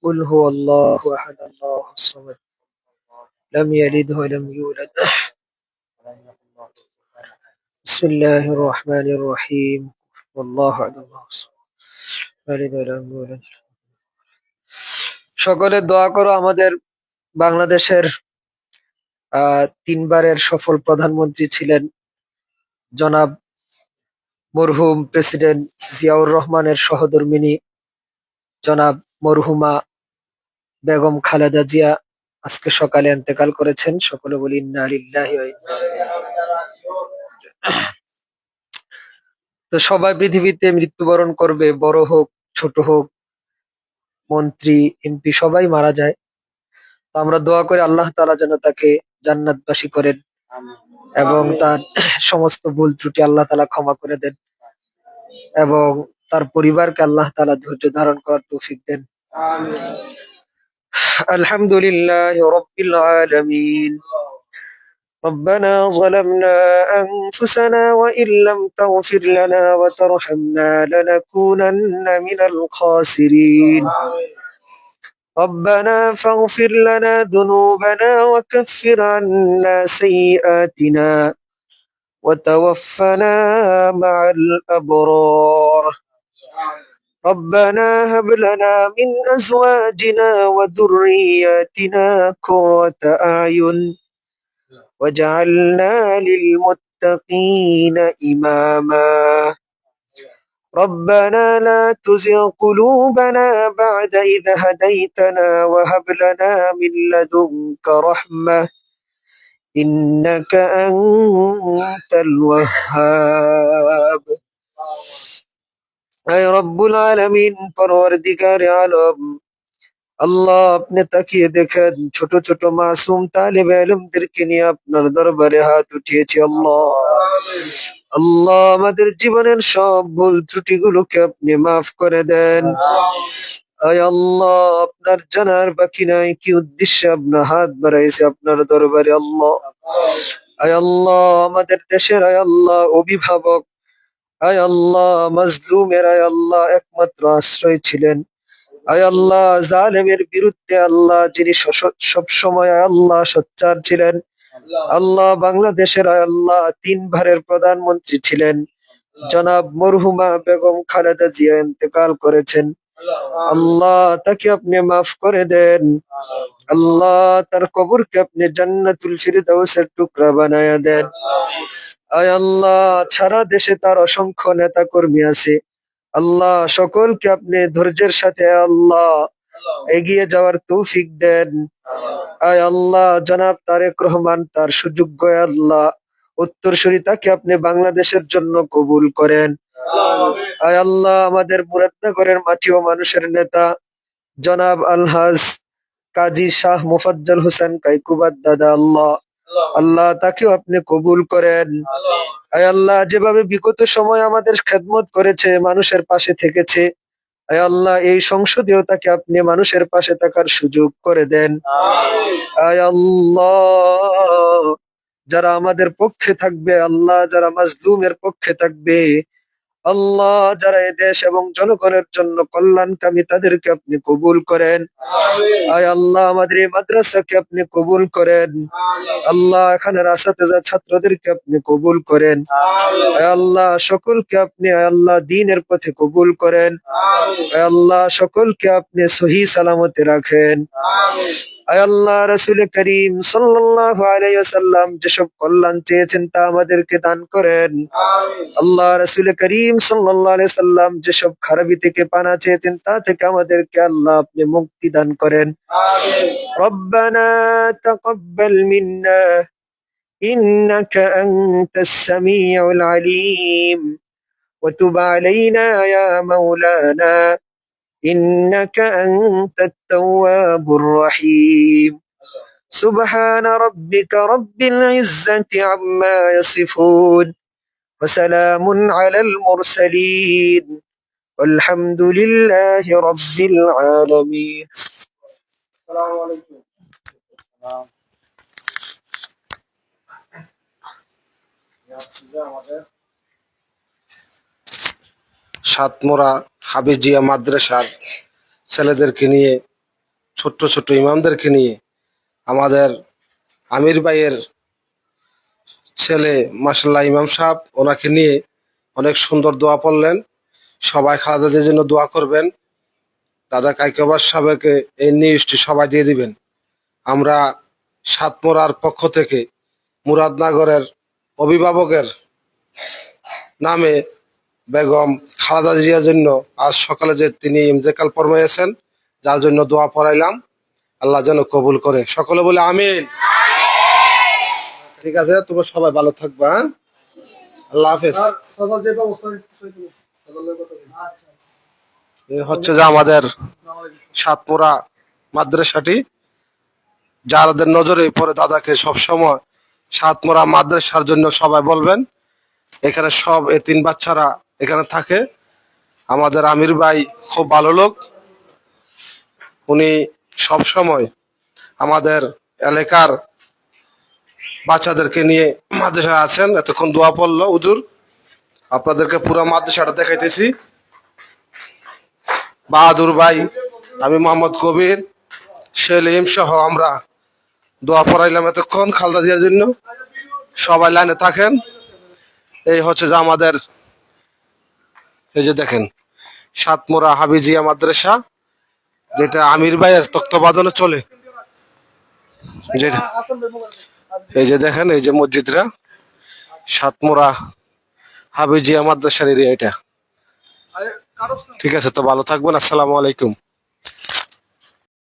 قل هو الله أحد الله الصمد لم يلد ولم يولد. بسم الله الرحمن الرحيم. والله أحد الله الصمد لم يلد ولم يولد. সকলে দোয়া করো আমাদের বাংলাদেশের তিনবারের সফল প্রধানমন্ত্রী ছিলেন জনাব মরহুম প্রেসিডেন্ট জিয়াউর রহমানের সহধর্মিণী জনাব মরহুমা বেগম খালেদা জিয়া আজকে সকালে ইন্তেকাল করেছেন। সকলে বলি ইন্না লিল্লাহি ওয়া ইন্না ইলাইহি রাজিউন। তো সবাই পৃথিবীতে মৃত্যুবরণ করবে, বড় হোক ছোট হোক, মন্ত্রী এমপি সবাই মারা যায়। তো আমরা দোয়া করি আল্লাহ তাআলা যেন তাকে জান্নাতবাসী করেন এবং তার সমস্ত ভুল ত্রুটি আল্লাহ তাআলা ক্ষমা করে দেন এবং তার পরিবারকে আল্লাহ তাআলা ধৈর্য ধারণ করার তৌফিক দেন। আলহামদুলিল্লাহি রাব্বিল আলামিন। ربنا ظلمنا أنفسنا وإن لم تغفر لنا وترحمنا لنكونن من الخاسرين. ربنا فاغفر لنا ذنوبنا وكفر عنا سيئاتنا وتوفنا مع الأبرار. ربنا هب لنا من أزواجنا وذرياتنا قرة أعين وجعلنا للمتقين إماما. ربنا لا تزغ قلوبنا بعد إذ هديتنا وهب لنا من لدنك رحمة إنك أنت الوهاب. أي رب العالمين পরওয়ারদিগার আলম আল্লাহ, আপনি তাকিয়ে দেখেন ছোট ছোট মাসুম তালিবে ইলমদেরকে নিয়ে আপনার দরবারে হাত উঠিয়েছি। আল্লাহ আল্লাহ, আমাদের জীবনের সব ভুল ত্রুটিগুলোকে আপনি মাফ করে দেন। আয় আল্লাহ, আপনার জানার বাকি নাই কি উদ্দেশ্যে আপনার হাত বাড়াইছে আপনার দরবারে। আল্লাহ আয় আল্লাহ, আমাদের দেশের আয় আল্লাহ অভিভাবক, আয় আল্লাহ মাজলুমের আয় আল্লাহ একমাত্র আশ্রয় ছিলেন। আয় আল্লাহ জালেমের বিরুদ্ধে আল্লাহ যিনি সব সময় আয় আল্লাহ সোচ্চার ছিলেন। আল্লাহ বাংলাদেশের আয় আল্লাহ তিনবারের প্রধানমন্ত্রী ছিলেন জনাব মরহুমা বেগম খালেদা জিয়া ইন্তেকাল করেছেন। আল্লাহ তাকে আপনি মাফ করে দেন। আল্লাহ তার কবরকে আপনি জান্নাতুল ফিরদাউসের টুকরা বানায়া দেন। আয় আল্লাহ সারা দেশে তার অসংখ্য নেতা কর্মী আছে। আল্লাহ সকলকে আপনি ধৈর্যের সাথে আল্লাহ এগিয়ে যাওয়ার তৌফিক দেন। আয় আল্লাহ জনাব তারেক রহমান তার সুযোগ্য আল্লাহ উত্তরসূরি, তাকে আপনি বাংলাদেশের জন্য কবুল করেন। আয় আল্লাহ আমাদের মুরাদনগরের মাটি ও মানুষের নেতা জনাব আলহাজ কাজী শাহ মুফাজ্জল হোসেন কাইকুবাদ দাদা, আল্লাহ আল্লাহ তাকেও আপনি কবুল করেন। আয় আল্লাহ যেভাবে বিগত সময় আমাদের খেদমত করেছে, মানুষের পাশে থেকেছে, আয় আল্লাহ এই সংসদেও তাকে আপনি মানুষের পাশে থাকার সুযোগ করে দেন। আয় আল্লাহ যারা আমাদের পক্ষে থাকবে, আল্লাহ যারা মাজলুমের পক্ষে থাকবে, আল্লাহ যারা এ দেশ এবং জনগণের জন্য কল্যাণকামী, তাদেরকে আপনি কবুল করেন। আয় আল্লাহ আমাদের এই মাদ্রাসাকে আপনি কবুল করেন। আল্লাহ এখানের আসাতেজা ছাত্রদেরকে আপনি কবুল করেন। আয় আল্লাহ সকলকে আপনি আয় আল্লাহ দ্বীনের পথে কবুল করেন। আয় আল্লাহ সকলকে আপনি সহি সালামতে রাখেন। আয় আল্লাহ রাসূল করিম সাল্লাল্লাহু আলাইহি ওয়াসাল্লাম যেসব কল্যাণ চেয়েছেন তা আমাদেরকে দান করেন। আল্লাহ রাসূল করিম সাল্লাল্লাহু আলাইহি ওয়াসাল্লাম যেসব খারাপি থেকে পানা চেয়েছেন তা থেকে আমাদেরকে আল্লাহ আপনি মুক্তি দান করেন। রব্বানা তাকাব্বাল মিন্না ইন্নাকা আনতাস সামিউল আলিম ওয়া তুব আলাইনা ইয়া মাওলানা إنك أنت التواب الرحيم. سبحان ربك رب العزة عما يصفون وسلام على المرسلين والحمد لله رب العالمين. السلام عليكم. আমাদের সাতমোরা হাবিজিয়া মাদ্রাসার ছেলেদেরকে নিয়ে, ছোট্ট ছোট্ট ইমামদেরকে নিয়ে, আমাদের আমির ভাইয়ের ছেলে মাশাআল্লাহ ইমাম সাহেব, ওনাকে নিয়ে অনেক সুন্দর দোয়া পড়লেন। সবাই খালেদা জিয়ার জন্য দোয়া করবেন। দাদা কাইকবাস সাহেবকে এই নিউজটি সবাই দিয়ে দিবেন। আমরা সাতমোরার পক্ষ থেকে মুরাদনগরের অভিভাবকের নামে বেগম খালেদা জিয়ার জন্য আজ সকালে যে তিনি ইন্তেকাল ফরমাইয়াছেন, যার জন্য দোয়া পড়াইলাম, আল্লাহ যেন কবুল করে। সকলে বলে আমিন। ঠিক আছে, তোমরা সবাই ভালো থাকবা। হ্যাঁ, আল্লাহ হাফেজ। এই হচ্ছে যে আমাদের সাতমোরা মাদ্রাসাটি, যাদের নজরে পড়ে দাদাকে সবসময় সাতমোরা মাদ্রাসার জন্য সবাই বলবেন। এখানে সব এতিম বাচ্চারা এখানে থাকে। আমাদের আমির ভাই খুব ভালো লোক, উনি সব সময় আমাদের এলাকার বাচ্চাদেরকে নিয়ে মাদ্রাসায় আছেন। এতক্ষণ দোয়া পড়লো হুজুর, আপনাদেরকে পুরো মাদ্রাসাটা দেখাইতেছি। বাহাদুর ভাই, আমি মোহাম্মদ কবির, সেলিম সহ আমরা দোয়া পড়াইলাম এতক্ষণ খালেদা জিয়ার জন্য। সবাই লাইনে থাকেন। এই হচ্ছে যে আমাদের, এই যে দেখেন সাতমোরা হাবিজিয়া মাদ্রাসা, যেটা আমির ভাইয়ের তত্ত্বাবধানে চলে। যেটা এই যে দেখেন, এই যে মসজিদরা, সাতমোরা হাবিজিয়া মাদ্রাসার এরিয়া এটা। ঠিক আছে, তো ভালো থাকবেন। আসসালামু আলাইকুম।